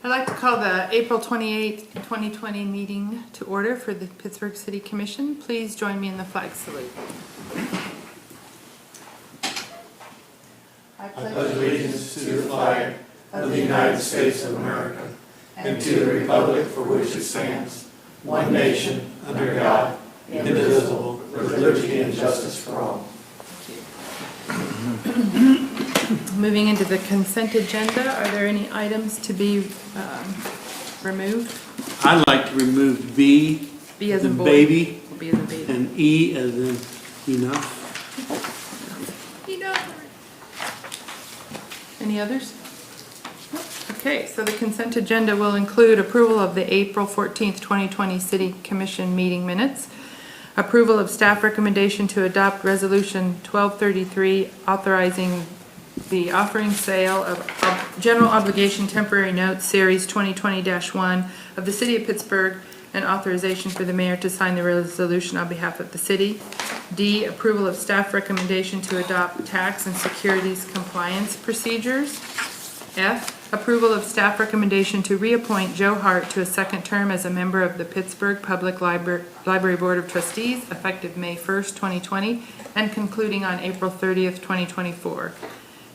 I'd like to call the April 28th, 2020 meeting to order for the Pittsburgh City Commission. Please join me in the flag salute. I pledge allegiance to the flag of the United States of America and to the republic for which it stands, one nation, under God, indivisible, with liberty and justice for all. Moving into the consent agenda, are there any items to be removed? I'd like to remove B, B as the in boy. baby, B as in baby. and E as in enough. Any others? Okay, so the consent agenda will include approval of the April 14th, 2020 City Commission meeting minutes, approval of staff recommendation to adopt Resolution 1233 authorizing the offering sale of general obligation temporary notes Series 2020-1 of the City of Pittsburgh and authorization for the mayor to sign the resolution on behalf of the city. D, approval of staff recommendation to adopt tax and securities compliance procedures. F, approval of staff recommendation to reappoint Joe Hart to a second term as a member of the Pittsburgh Public Library Board of Trustees effective May 1st, 2020 and concluding on April 30th, 2024.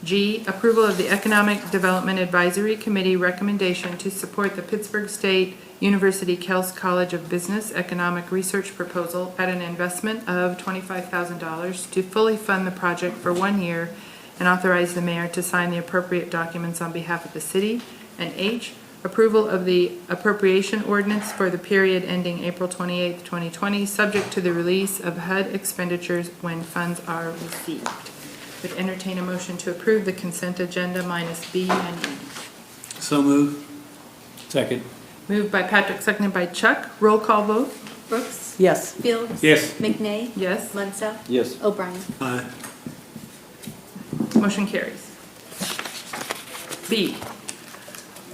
G, approval of the Economic Development Advisory Committee recommendation to support the Pittsburgh State University Kels College of Business Economic Research proposal at an investment of $25,000 to fully fund the project for 1 year and authorize the mayor to sign the appropriate documents on behalf of the city. And H, approval of the appropriation ordinance for the period ending April 28th, 2020, subject to the release of HUD expenditures when funds are received. Would entertain a motion to approve the consent agenda minus B and E. So move. Second. Moved by Patrick, seconded by Chuck. Roll call vote. Brooks? Yes. Fields? Yes. McNay? Yes. Munsell? Yes. O'Brien? Aye. Motion carries. B,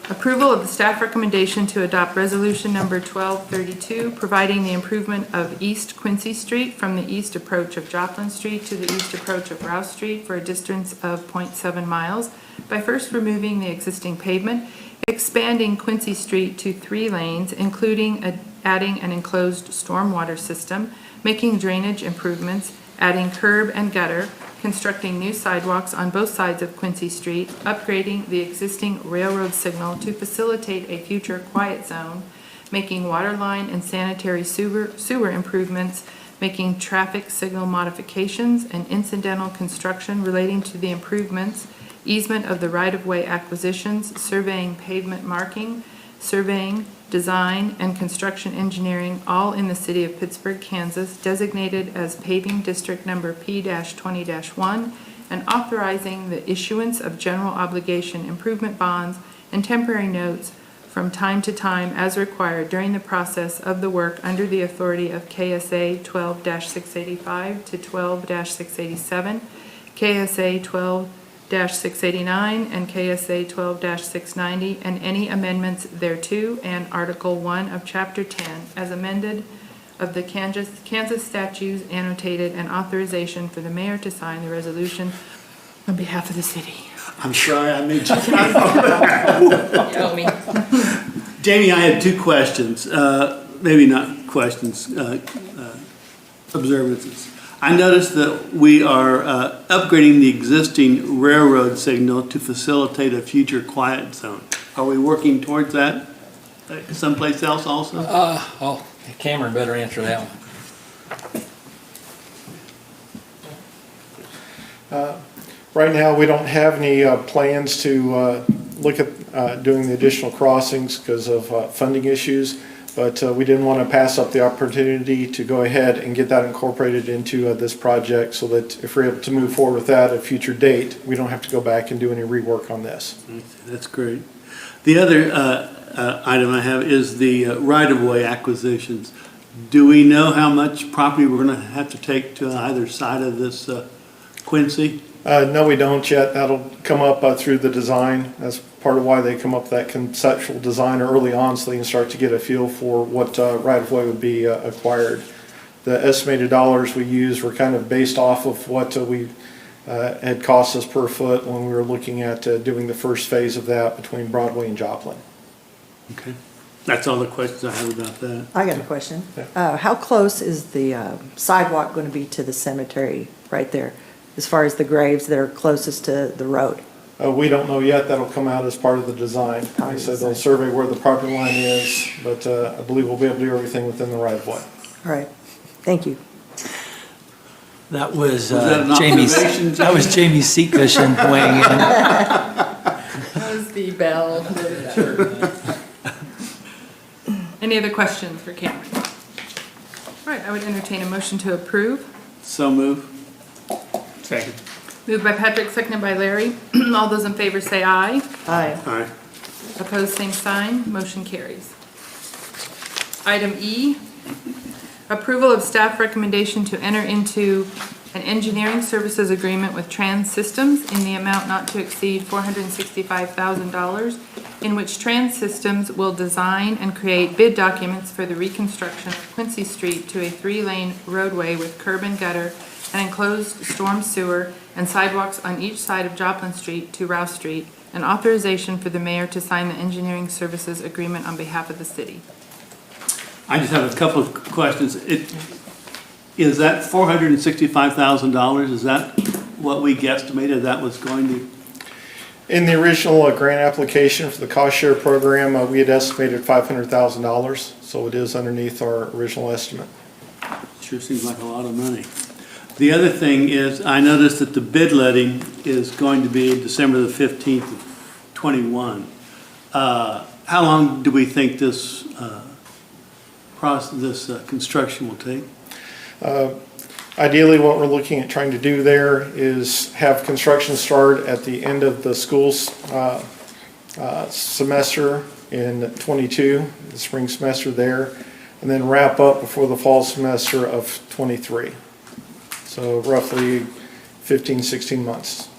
approval of the staff recommendation to adopt resolution number 1232, providing the improvement of East Quincy Street from the east approach of Joplin Street to the east approach of Rouse Street for a distance of 0.7 miles by first removing the existing pavement, expanding Quincy Street to 3 lanes, including adding an enclosed stormwater system, making drainage improvements, adding curb and gutter, constructing new sidewalks on both sides of Quincy Street, upgrading the existing railroad signal to facilitate a future quiet zone, making water line and sanitary sewer improvements, making traffic signal modifications and incidental construction relating to the improvements, easement of the right-of-way acquisitions, surveying pavement marking, surveying, design, and construction engineering, all in the city of Pittsburgh, Kansas, designated as paving district number P-20-1, and authorizing the issuance of general obligation improvement bonds and temporary notes from time to time as required during the process of the work under the authority of KSA 12-685 to 12-687, KSA 12-689 and KSA 12-690 and any amendments thereto, and Article 1 of Chapter 10 as amended of the Kansas statutes annotated, and authorization for the mayor to sign the resolution on behalf of the city. I'm sorry I made you. Help me. Jamie, I had 2 questions. Maybe not questions, observances. I noticed that we are upgrading the existing railroad signal to facilitate a future quiet zone. Are we working towards that someplace else also? Cameron better answer that one. Right now, we don't have any plans to look at doing the additional crossings because of funding issues, but we didn't want to pass up the opportunity to go ahead and get that incorporated into this project so that if we're able to move forward with that at a future date, we don't have to go back and do any rework on this. That's great. The other item I have is the right-of-way acquisitions. Do we know how much property we're going to have to take to either side of this Quincy? No, we don't yet. That'll come up through the design. That's part of why they come up with that conceptual design early on, so they can start to get a feel for what right-of-way would be acquired. The estimated dollars we used were kind of based off of what we had cost us per foot when we were looking at doing the first phase of that between Broadway and Joplin. Okay. That's all the questions I have about that. I got a question. Yeah. How close is the sidewalk going to be to the cemetery right there, as far as the graves that are closest to the road? We don't know yet. That'll come out as part of the design. They said they'll survey where the property line is, but I believe we'll be able to do everything within the right of way. All right, thank you. That was that an Jamie's, observation, that was Jamie's seat cushion weighing in. That was the bell. Any other questions for Cameron? All right, I would entertain a motion to approve. So move. Second. Moved by Patrick, seconded by Larry. All those in favor say aye. Aye. Aye. Opposed, same sign. Motion carries. Item E, approval of staff recommendation to enter into an engineering services agreement with Trans Systems in the amount not to exceed $465,000, in which Trans Systems will design and create bid documents for the reconstruction of Quincy Street to a 3-lane roadway with curb and gutter and enclosed storm sewer and sidewalks on each side of Joplin Street to Rouse Street, and authorization for the mayor to sign the engineering services agreement on behalf of the city. I just have a couple of questions. Is that $465,000, is that what we guesstimated that was going to? In the original grant application for the cost share program, we had estimated $500,000, so it is underneath our original estimate. Sure seems like a lot of money. The other thing is, I noticed that the bid letting is going to be December the 15th of '21. How long do we think this construction will take? Ideally, what we're looking at trying to do there is have construction start at the end of the school's semester in '22, the spring semester there, and then wrap up before the fall semester of '23. So roughly 15, 16 months.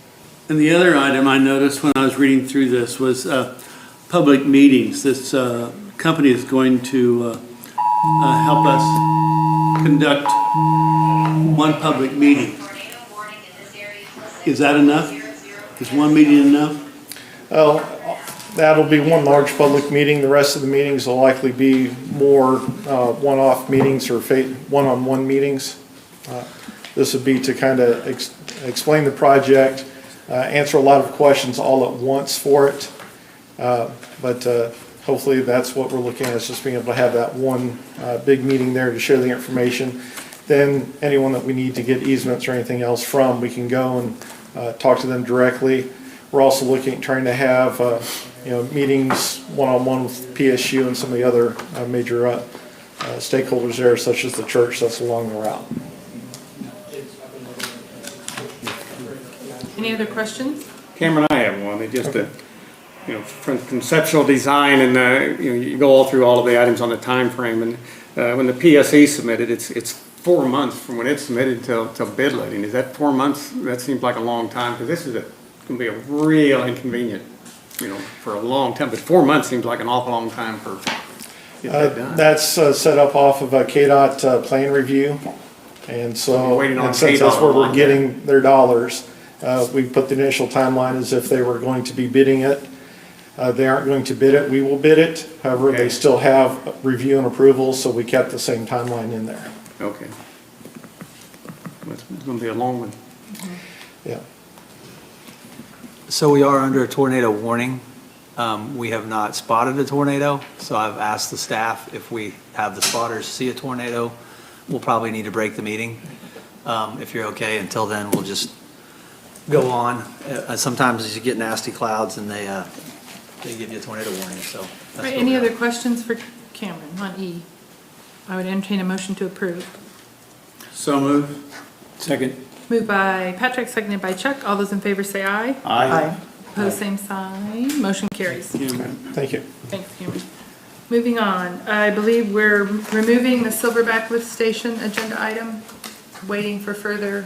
And the other item I noticed when I was reading through this was public meetings. This company is going to help us conduct one public meeting. Is that enough? Is one meeting enough? Well, that'll be one large public meeting. The rest of the meetings will likely be more one-off meetings or one-on-one meetings. This would be to kind of explain the project, answer a lot of questions all at once for it. But hopefully that's what we're looking at, is just being able to have that one big meeting there to share the information. Then anyone that we need to get easements or anything else from, we can go and talk to them directly. We're also looking at trying to have meetings one-on-one with PSU and some of the other major stakeholders there, such as the church that's along the route. Any other questions? Cameron, I have one. It just, from conceptual design and, you go all through all of the items on the time frame, and when the PSE submitted, it's 4 months from when it's submitted till bid letting. Is that 4 months? That seems like a long time, because this is going to be a real inconvenient, for a long time. But 4 months seems like an awful long time for get that done. That's set up off of a KDOT plan review. And so, We're waiting on and since that's KDOT where we're on getting their dollars, we put the initial timeline as if they were going to be bidding it. They aren't going to bid it, we will bid it. However, Okay. they still have review and approval, so we kept the same timeline in there. Okay. It's going to be a long one. Yeah. So we are under a tornado warning. We have not spotted a tornado, so I've asked the staff if we have the spotters see a tornado, we'll probably need to break the meeting. If you're okay, until then, we'll just go on. Sometimes you get nasty clouds and they give you a tornado warning, so. that's All right, where any we're other at. questions for Cameron on E? I would entertain a motion to approve. So move. Second. Moved by Patrick, seconded by Chuck. All those in favor say aye. Aye. Opposed, same sign. Motion carries. Thank you. Thanks, Cameron. Moving on, I believe we're removing the Silverback Lift Station agenda item, waiting for further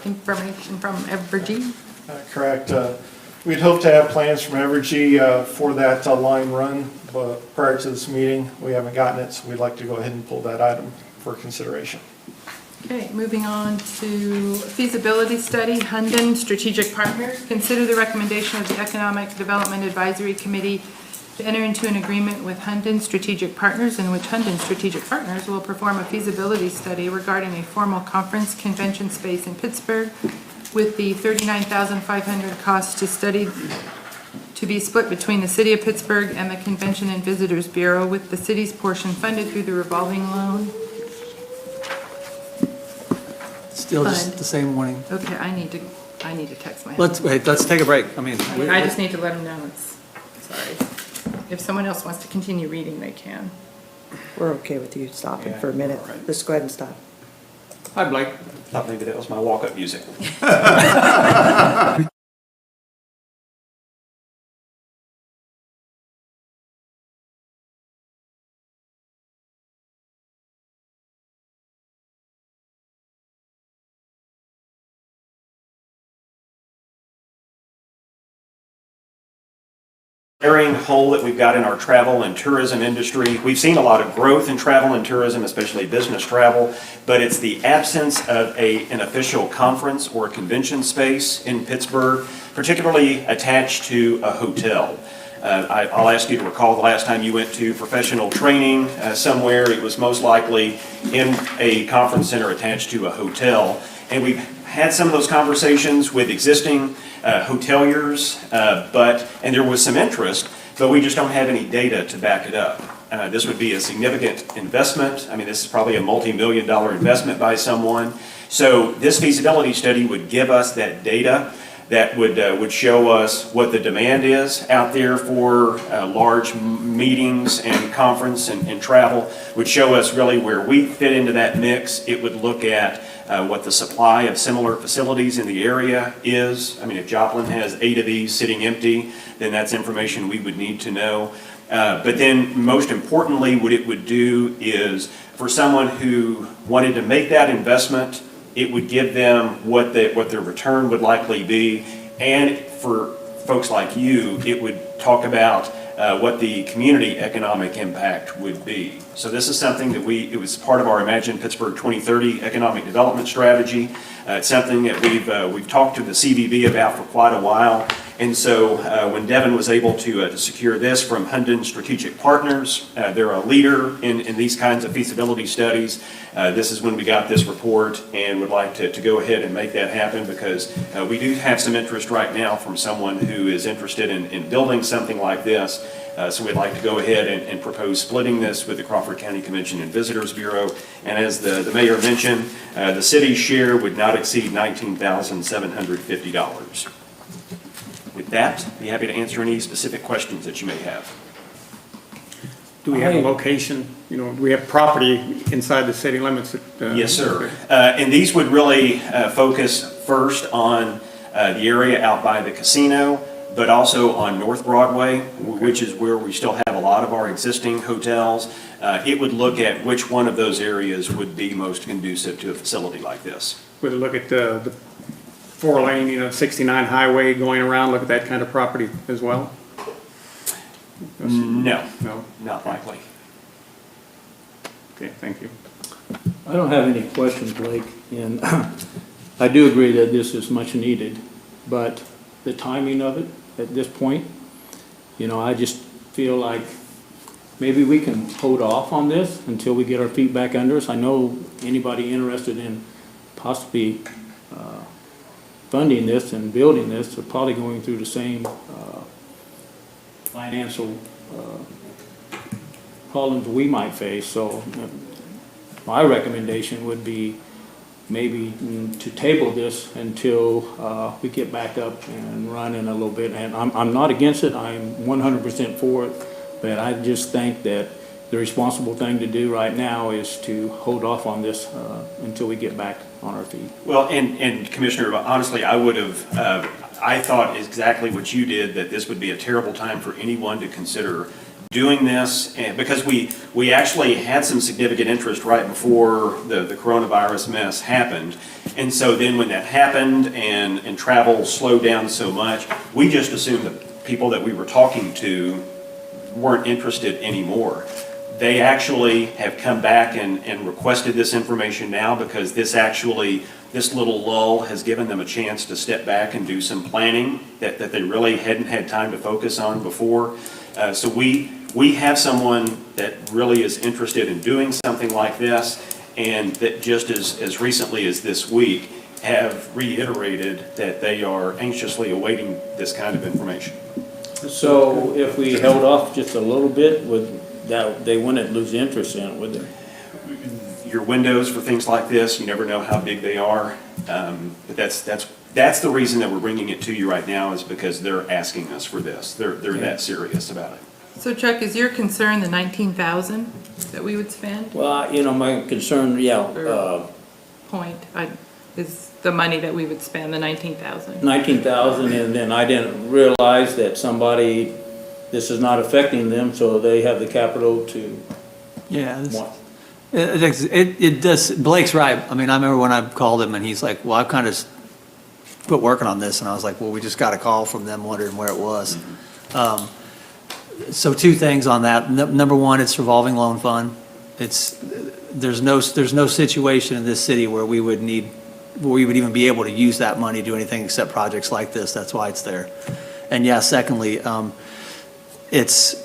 information from Evergy. Correct. We'd hope to have plans from Evergy for that line run, but prior to this meeting, we haven't gotten it, so we'd like to go ahead and pull that item for consideration. Okay, moving on to feasibility study, Hunden Strategic Partners. Consider the recommendation of the Economic Development Advisory Committee to enter into an agreement with Hunden Strategic Partners in which Hunden Strategic Partners will perform a feasibility study regarding a formal conference convention space in Pittsburgh with the $39,500 cost to study to be split between the City of Pittsburgh and the Convention and Visitors Bureau, with the city's portion funded through the revolving loan. Still just Fund. the same warning. Okay, I need to text my Let's, husband. wait, let's take a break. I mean, I just need to let him know it's, sorry. If someone else wants to continue reading, they can. We're okay with you stopping for a minute. all right. Let's go ahead and stop. Hi, Blake. Thought maybe that was my walk-up music. Glaring hole that we've got in our travel and tourism industry. We've seen a lot of growth in travel and tourism, especially business travel, but it's the absence of an official conference or convention space in Pittsburgh, particularly attached to a hotel. I'll ask you to recall the last time you went to professional training somewhere. It was most likely in a conference center attached to a hotel. And we've had some of those conversations with existing hoteliers, and there was some interest, but we just don't have any data to back it up. This would be a significant investment. I mean, this is probably a multi-million-dollar investment by someone. So this feasibility study would give us that data that would show us what the demand is out there for large meetings and conference and travel, would show us really where we fit into that mix. It would look at what the supply of similar facilities in the area is. I mean, if Joplin has 8 of these sitting empty, then that's information we would need to know. But then most importantly, what it would do is for someone who wanted to make that investment, it would give them what their return would likely be. And for folks like you, it would talk about what the community economic impact would be. So this is something that it was part of our Imagine Pittsburgh 2030 economic development strategy. It's something that we've talked to the CVB about for quite a while. And so when Devin was able to secure this from Hunden Strategic Partners, they're a leader in these kinds of feasibility studies. This is when we got this report and would like to go ahead and make that happen, because we do have some interest right now from someone who is interested in building something like this. So we'd like to go ahead and propose splitting this with the Crawford County Convention and Visitors Bureau. And as the mayor mentioned, the city's share would not exceed $19,750. With that, I'd be happy to answer any specific questions that you may have. Do we have a location, we have property inside the city limits? Yes, sir. And these would really focus first on the area out by the casino, but also on North Broadway, which is where we still have a lot of our existing hotels. It would look at which one of those areas would be most conducive to a facility like this. Would it look at the 4-lane, 69 highway going around, look at that kind of property as well? No, No? not likely. Okay, thank you. I don't have any questions, Blake, and I do agree that this is much needed, but the timing of it at this point, I just feel like maybe we can hold off on this until we get our feet back under us. I know anybody interested in possibly funding this and building this are probably going through the same financial problems we might face. So my recommendation would be maybe to table this until we get back up and running a little bit. And I'm not against it. I'm 100% for it. But I just think that the responsible thing to do right now is to hold off on this until we get back on our feet. Well, and Commissioner, honestly, I thought exactly what you did, that this would be a terrible time for anyone to consider doing this, and because we actually had some significant interest right before the coronavirus mess happened. And so then when that happened and travel slowed down so much, we just assumed that people that we were talking to weren't interested anymore. They actually have come back and requested this information now, because this little lull has given them a chance to step back and do some planning that they really hadn't had time to focus on before. So we have someone that really is interested in doing something like this, and that just as recently as this week have reiterated that they are anxiously awaiting this kind of information. So if we held off just a little bit, they wouldn't lose interest in it, would they? Your windows for things like this, you never know how big they are. But that's the reason that we're bringing it to you right now, is because they're asking us for this. They're that serious about it. So Chuck, is your concern the 19,000 that we would spend? Well, my concern, Point, is the money that we would spend, the 19,000? 19,000, and then I didn't realize that this is not affecting them, so they have the capital to Yeah, want. it does, Blake's right. I mean, I remember when I called him and he's like, well, I've kind of quit working on this. And I was like, well, we just got a call from them wondering where it was. So two things on that. Number one, it's revolving loan fund. There's no situation in this city where we would even be able to use that money to do anything except projects like this. That's why it's there. And yeah, secondly, it's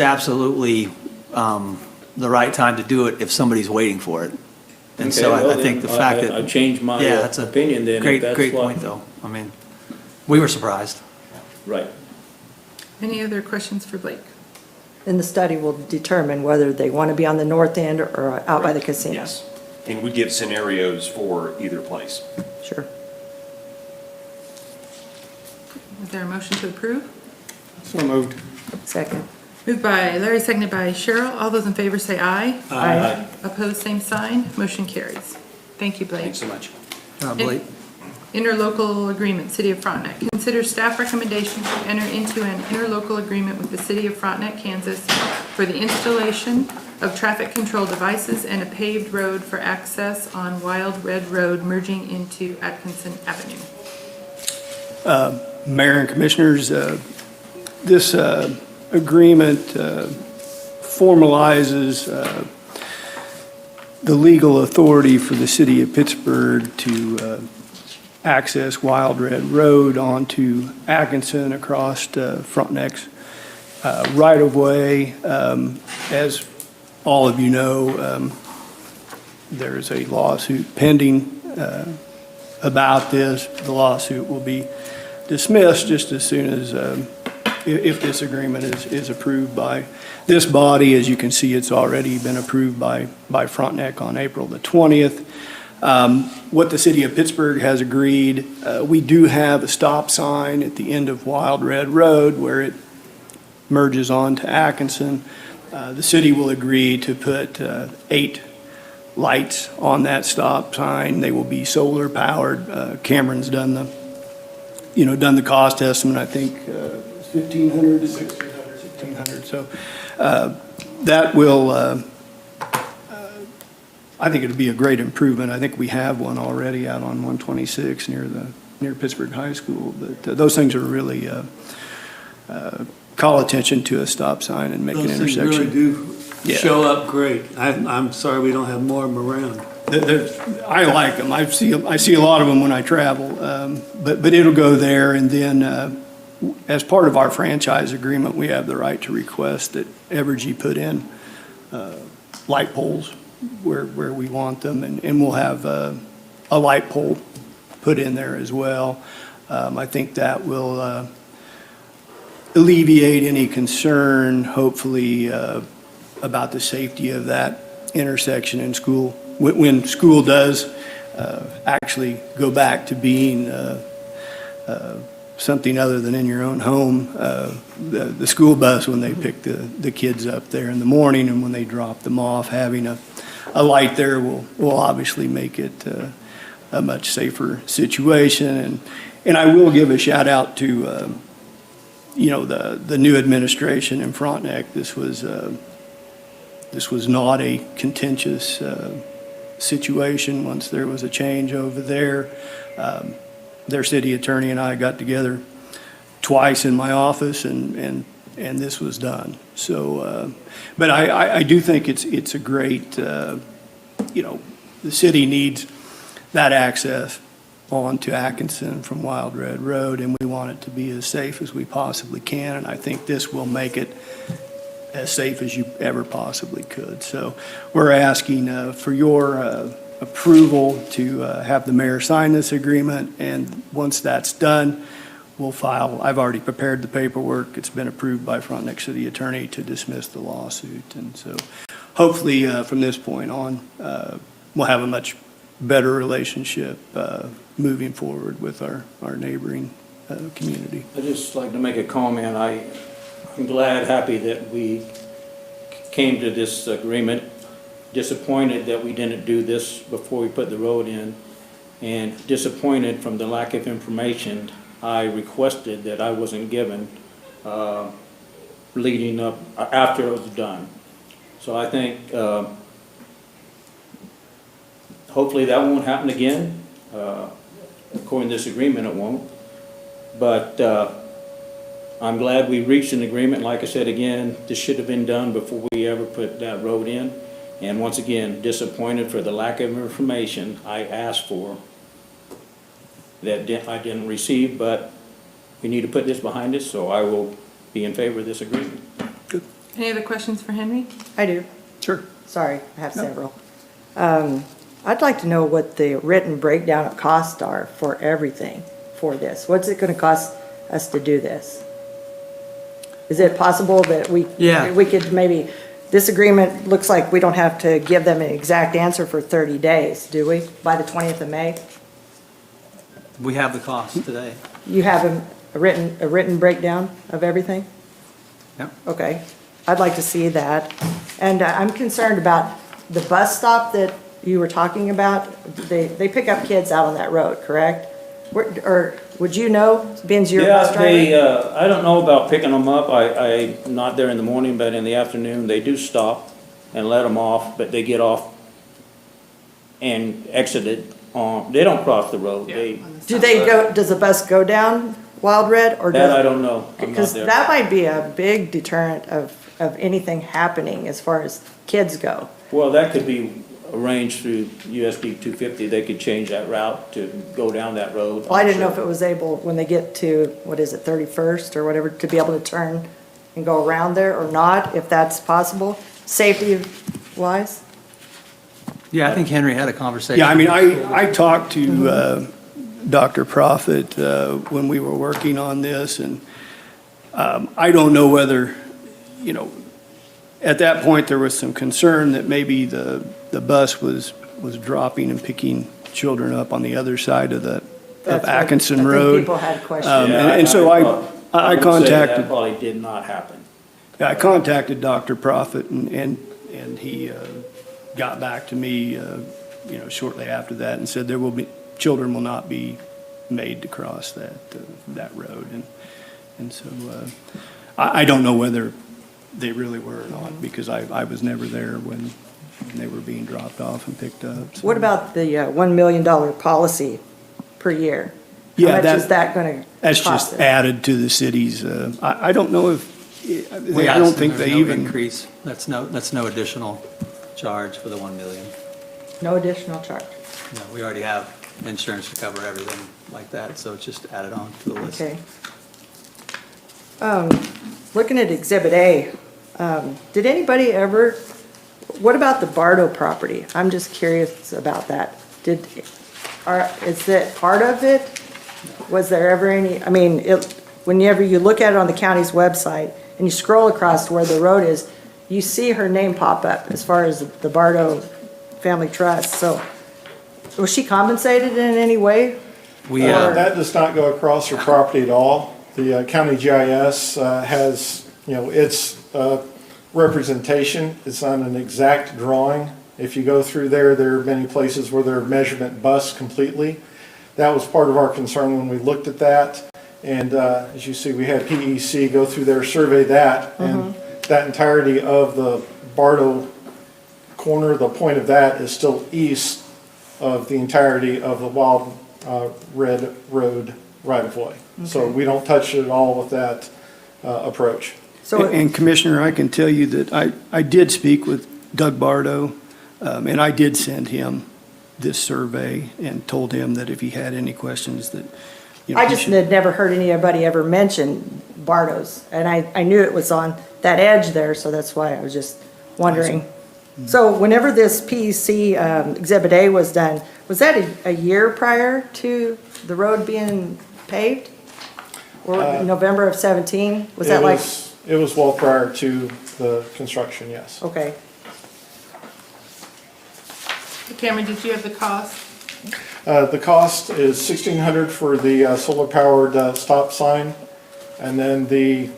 absolutely the right time to do it if somebody's waiting for it. And so I think the fact that. I changed my that's a opinion then. if that's Great what- point, though. I mean, we were surprised. Right. Any other questions for Blake? And the study will determine whether they want to be on the north end or out by the casino. Yes. And we give scenarios for either place. Sure. Is there a motion to approve? So moved. Second. Moved by Larry, seconded by Cheryl. All those in favor say aye. Aye. Opposed, same sign. Motion carries. Thank you, Blake. Thanks so much. Blake? Interlocal agreement, City of Frontenac. Consider staff recommendation to enter into an interlocal agreement with the City of Frontenac, Kansas for the installation of traffic control devices and a paved road for access on Wild Red Road merging into Atkinson Avenue. Mayor and Commissioners, this agreement formalizes the legal authority for the City of Pittsburgh to access Wild Red Road onto Atkinson across Frontenac's right-of-way. As all of you know, there's a lawsuit pending about this. The lawsuit will be dismissed just as soon as, if this agreement is approved by this body. As you can see, it's already been approved by Frontenac on April the 20th. What the City of Pittsburgh has agreed, we do have a stop sign at the end of Wild Red Road where it merges on to Atkinson. The city will agree to put 8 lights on that stop sign. They will be solar powered. Cameron's done the cost estimate. I think 1,500 to 1,600. So that will. I think it'll be a great improvement. I think we have one already out on 126 near Pittsburgh High School. But those things are really call attention to a stop sign and make an intersection. Those things really do show up great. I'm sorry we don't have more of them around. I like them. I see a lot of them when I travel. But it'll go there, and then as part of our franchise agreement, we have the right to request that Evergy put in light poles where we want them, and we'll have a light pole put in there as well. I think that will alleviate any concern, hopefully, about the safety of that intersection in school. When school does actually go back to being something other than in your own home, the school bus, when they pick the kids up there in the morning and when they drop them off, having a light there will obviously make it a much safer situation. And I will give a shout out to the new administration in Frontenac. This was not a contentious situation once there was a change over there. Their city attorney and I got together twice in my office, and this was done. So, but I do think it's a great, the city needs that access. onto Atkinson from Wild Red Road, and we want it to be as safe as we possibly can, and I think this will make it as safe as you ever possibly could. So we're asking for your approval to have the mayor sign this agreement, and once that's done, we'll file, I've already prepared the paperwork, it's been approved by Frontenac City Attorney to dismiss the lawsuit, and so hopefully from this point on, we'll have a much better relationship moving forward with our neighboring community. I'd just like to make a comment. I'm glad, happy that we came to this agreement. Disappointed that we didn't do this before we put the road in, and disappointed from the lack of information I requested that I wasn't given leading up, after it was done. So I think hopefully that won't happen again. According to this agreement, it won't. But I'm glad we reached an agreement. Like I said again, this should have been done before we ever put that road in. And once again, disappointed for the lack of information I asked for that I didn't receive, but we need to put this behind us, so I will be in favor of this agreement. Any other questions for Henry? I do. Sure. Sorry, I have several. I'd like to know what the written breakdown of costs are for everything for this. What's it gonna cost us to do this? Is it possible that we could maybe, this agreement looks like we don't have to give them an exact answer for 30 days, do we? By the 20th of May? We have the cost today. You have a written breakdown of everything? Yep. Okay, I'd like to see that. And I'm concerned about the bus stop that you were talking about. They pick up kids out on that road, correct? Or would you know, being your bus driver? Yeah, I don't know about picking them up. I'm not there in the morning, but in the afternoon, they do stop and let them off, but they get off and exited on, they don't cross the road. Do they go, does the bus go down Wild Red or That I does? don't know. I'm not Because there. that might be a big deterrent of anything happening as far as kids go. Well, that could be arranged through USB 250. They could change that route to go down that road. Well, I didn't know if it was able, when they get to, what is it, 31st or whatever, to be able to turn and go around there or not, if that's possible, safety wise? Yeah, I think Henry had a conversation. Yeah, I mean, I talked to Dr. Prophet when we were working on this, and I don't know whether, you know, at that point, there was some concern that maybe the bus was dropping and picking children up on the other side of That's what Atkinson I think Road. people had questions. And so I would say contacted. that probably did not happen. I contacted Dr. Prophet, and he got back to me, shortly after that, and said children will not be made to cross that road, and so I don't know whether they really were or not, because I was never there when they were being dropped off and picked up. So. What about the $1 million policy per year? Yeah, How much is that going to cost? That's just added to the city's. I don't know if. I don't think they even Increase. That's no additional charge for the 1 million. No additional charge? No, we already have insurance to cover everything like that, so it's just added on to the list. Okay. Looking at Exhibit A, did anybody ever, what about the Bardo property? I'm just curious about that. Is that part of it? Was there ever any, I mean, whenever you look at it on the county's website and you scroll across to where the road is, you see her name pop up as far as the Bardo Family Trust. So was she compensated in any way? That does not go across her property at all. The county GIS has, its representation. It's not an exact drawing. If you go through there are many places where their measurement busts completely. That was part of our concern when we looked at that. And as you see, we had PEC go through there, survey that, and that entirety of the Bardo corner, the point of that is still east of the entirety of the Wild Red Road right-of-way. Okay. So we don't touch it at all with that approach. And Commissioner, I can tell you that I did speak with Doug Bardo, and I did send him this survey and told him that if he had any questions that, you know. I he just should- had never heard anybody ever mention Bardos, and I knew it was on that edge there, so that's why I was just wondering. So whenever this PEC Exhibit A was done, was that a year prior to the road being paved? Or November of 17? Was that like, It was well prior to the construction, yes. okay. Cameron, did you have the cost? The cost is $1,600 for the solar-powered stop sign, and then the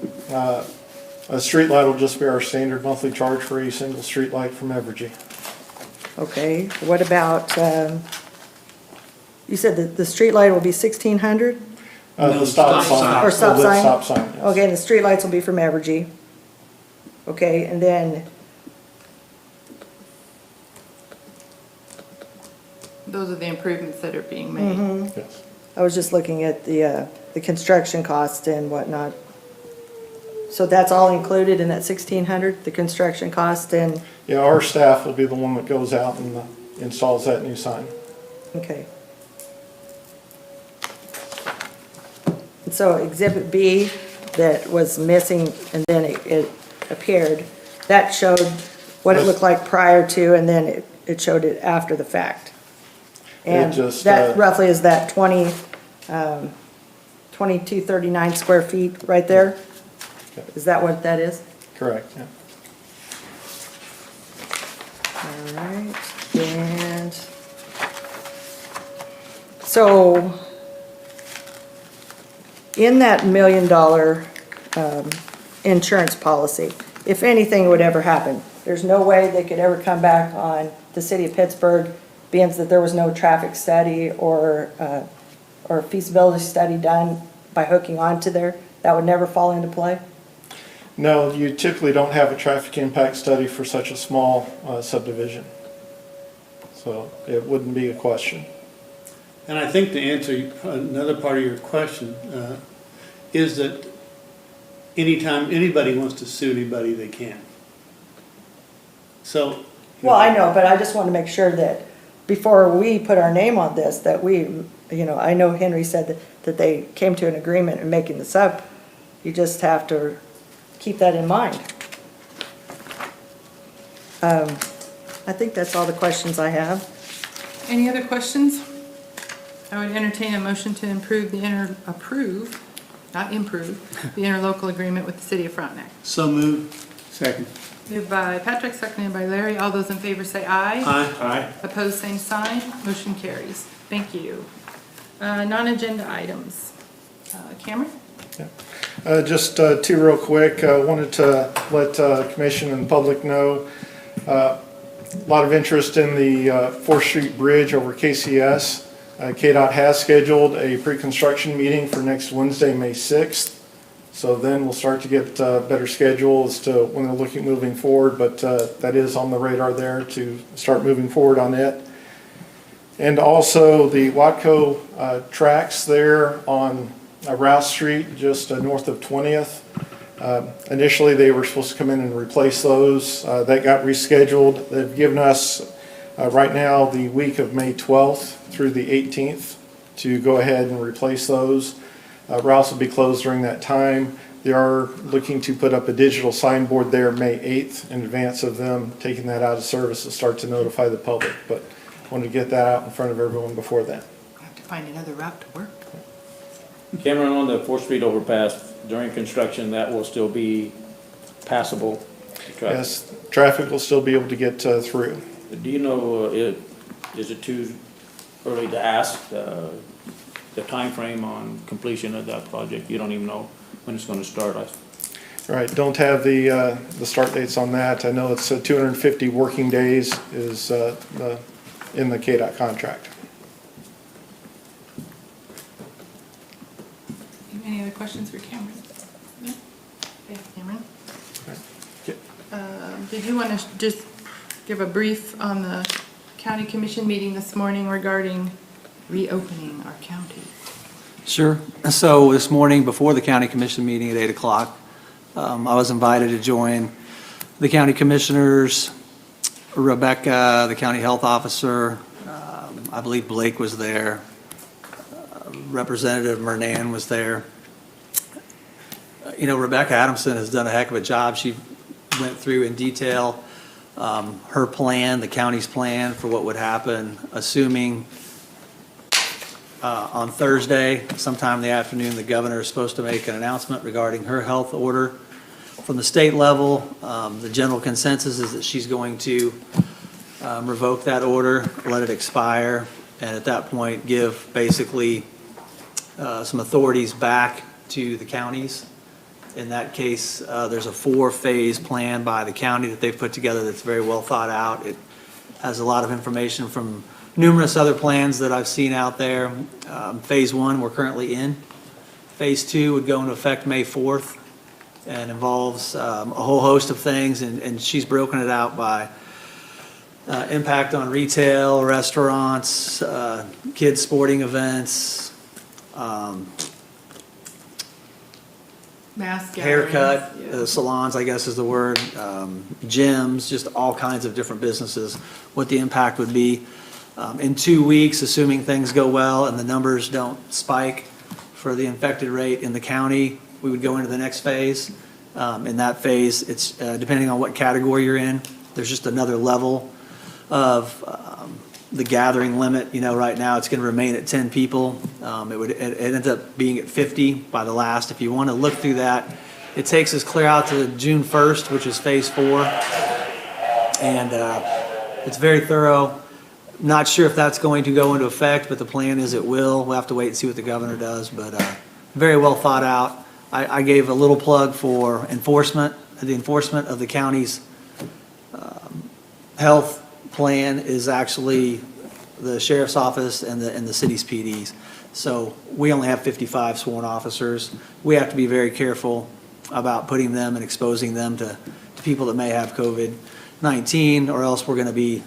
street light will just be our standard monthly charge for a single street light from Evergy. Okay, what about, you said that the street light will be 1,600? The stop sign. Or stop the sign? Stop sign, yes. Okay, and the street lights will be from Evergy. Okay, and then, Those are the improvements that are being made. Yes. I was just looking at the construction cost and whatnot. So that's all included in that 1,600, the construction cost and, Yeah, our staff will be the one that goes out and installs that new sign. okay. And so Exhibit B that was missing and then it appeared, that showed what it looked like prior to and then it showed it after the fact. And just, that roughly is that 2239 square feet right there? Is that what that is? Correct, yeah. All right, and so in that $1 million insurance policy, if anything would ever happen, there's no way they could ever come back on the city of Pittsburgh, being that there was no traffic study or feasibility study done by hooking onto there, that would never fall into play? No, you typically don't have a traffic impact study for such a small subdivision. So it wouldn't be a question. And I think to answer another part of your question, is that anytime anybody wants to sue anybody, they can. So. Well, I know, but I just want to make sure that before we put our name on this, that we, I know Henry said that they came to an agreement in making this up. You just have to keep that in mind. I think that's all the questions I have. Any other questions? I would entertain a motion to improve the interlocal agreement with the city of Frontenac. So moved. Second. Moved by Patrick, seconded by Larry. All those in favor say aye. Aye. Aye. Opposed, same sign. Motion carries. Thank you. Non-agenda items. Cameron? Just two real quick. Wanted to let commission and public know a lot of interest in the 4th Street Bridge over KCS. KDOT has scheduled a pre-construction meeting for next Wednesday, May 6th. So then we'll start to get better schedule as to when they're moving forward, but that is on the radar there to start moving forward on it. And also the Watco tracks there on Rouse Street, just north of 20th. Initially, they were supposed to come in and replace those. That got rescheduled. They've given us right now the week of May 12th through the 18th to go ahead and replace those. Rouse will be closed during that time. They are looking to put up a digital signboard there May 8th in advance of them taking that out of service to start to notify the public. But wanted to get that out in front of everyone before then. I have to find another route to work. Cameron, on the 4th Street overpass, during construction, that will still be passable to traffic? Yes, traffic will still be able to get through. Do you know, is it too early to ask the timeframe on completion of that project? You don't even know when it's going to start? Right, don't have the start dates on that. I know it's 250 working days is in the KDOT contract. Any other questions for Cameron? No? Okay, Cameron? Did you want to just give a brief on the county commission meeting this morning regarding reopening our county? Sure. So this morning, before the county commission meeting at 8 o'clock, I was invited to join the county commissioners, Rebecca, the county health officer, I believe Blake was there. Representative Mernan was there. You know, Rebecca Adamson has done a heck of a job. She went through in detail her plan, the county's plan for what would happen, assuming on Thursday, sometime in the afternoon, the governor is supposed to make an announcement regarding her health order. From the state level, the general consensus is that she's going to revoke that order, let it expire, and at that point give basically some authorities back to the counties. In that case, there's a 4-phase plan by the county that they've put together that's very well thought out. It has a lot of information from numerous other plans that I've seen out there. Phase 1, we're currently in. Phase 2 would go into effect May 4th and involves a whole host of things, and she's broken it out by impact on retail, restaurants, kids' sporting events, Mass haircut, gatherings, yeah. salons, I guess is the word, gyms, just all kinds of different businesses, what the impact would be. In 2 weeks, assuming things go well and the numbers don't spike for the infected rate in the county, we would go into the next phase. In that phase, it's depending on what category you're in, there's just another level of the gathering limit. You know, right now it's going to remain at 10 people. It ends up being at 50 by the last. If you want to look through that, it takes us clear out to June 1st, which is phase 4. And it's very thorough. Not sure if that's going to go into effect, but the plan is it will. We'll have to wait and see what the governor does, but very well thought out. I gave a little plug for enforcement. The enforcement of the county's health plan is actually the sheriff's office and the city's PDs. So we only have 55 sworn officers. We have to be very careful about putting them and exposing them to people that may have COVID-19, or else we're going to be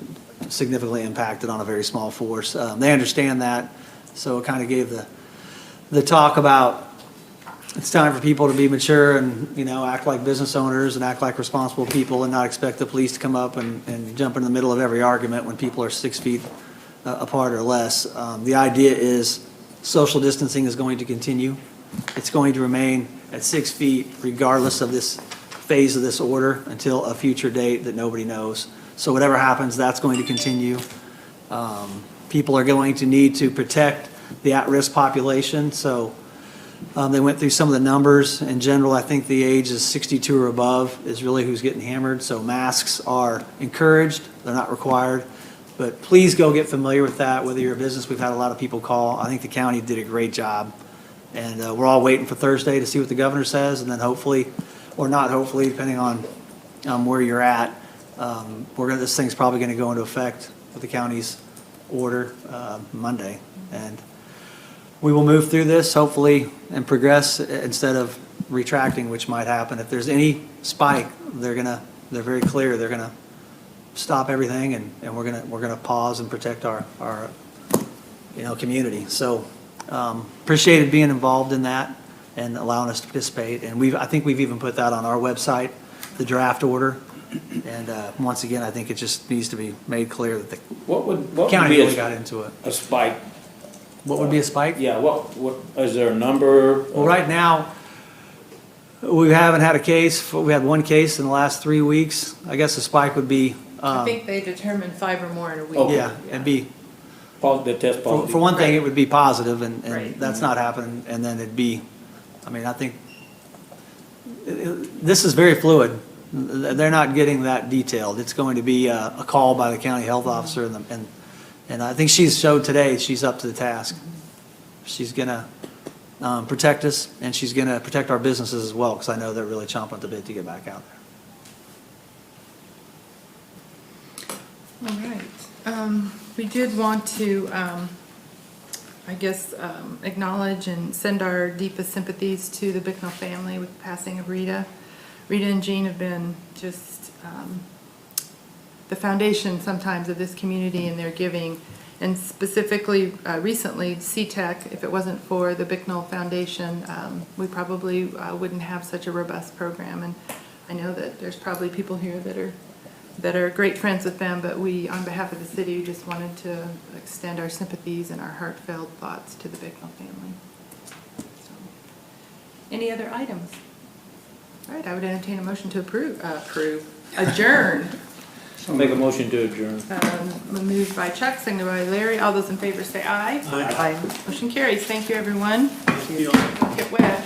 significantly impacted on a very small force. They understand that, so it kind of gave the talk about it's time for people to be mature and, you know, act like business owners and act like responsible people and not expect the police to come up and jump in the middle of every argument when people are 6 feet apart or less. The idea is social distancing is going to continue. It's going to remain at 6 feet regardless of this phase of this order until a future date that nobody knows. So whatever happens, that's going to continue. People are going to need to protect the at-risk population. So they went through some of the numbers. In general, I think the age is 62 or above is really who's getting hammered. So masks are encouraged. They're not required. But please go get familiar with that, whether you're a business. We've had a lot of people call. I think the county did a great job. And we're all waiting for Thursday to see what the governor says. And then hopefully, or not hopefully, depending on where you're at, this thing's probably going to go into effect with the county's order Monday. And we will move through this, hopefully, and progress instead of retracting, which might happen. If there's any spike, they're very clear. They're going to stop everything, and we're going to pause and protect our community. So appreciated being involved in that and allowing us to participate. And I think we've even put that on our website, the draft order. And once again, I think it just needs to be made clear that the What would county be really got into it. a spike? What would be a spike? Yeah, what, is there a number? Well, right now, we haven't had a case. We had one case in the last 3 weeks. I guess the spike would be, I think they determined 5 or more in a week. Okay. yeah, it'd be, The test for positive? one thing, it would be positive, and Right. that's not happening. And then it'd be, I think, this is very fluid. They're not getting that detailed. It's going to be a call by the county health officer, and I think she's showed today she's up to the task. She's going to protect us, and she's going to protect our businesses as well, because I know they're really chomping at the bit to get back out there. All right. We did want to, acknowledge and send our deepest sympathies to the Bicknell family with the passing of Rita. Rita and Jean have been just the foundation sometimes of this community and their giving. And specifically, recently, CTEC, if it wasn't for the Bicknell Foundation, we probably wouldn't have such a robust program. And I know that there's probably people here that are that are great friends with them, but we, on behalf of the city, just wanted to extend our sympathies and our heartfelt thoughts to the Bicknell family. So, any other items? All right, I would entertain a motion to adjourn. I'll make a motion to adjourn. Moved by Chuck, seconded by Larry. All those in favor say aye. Aye. Motion carries. Thank you, everyone. Thank you. Get wet.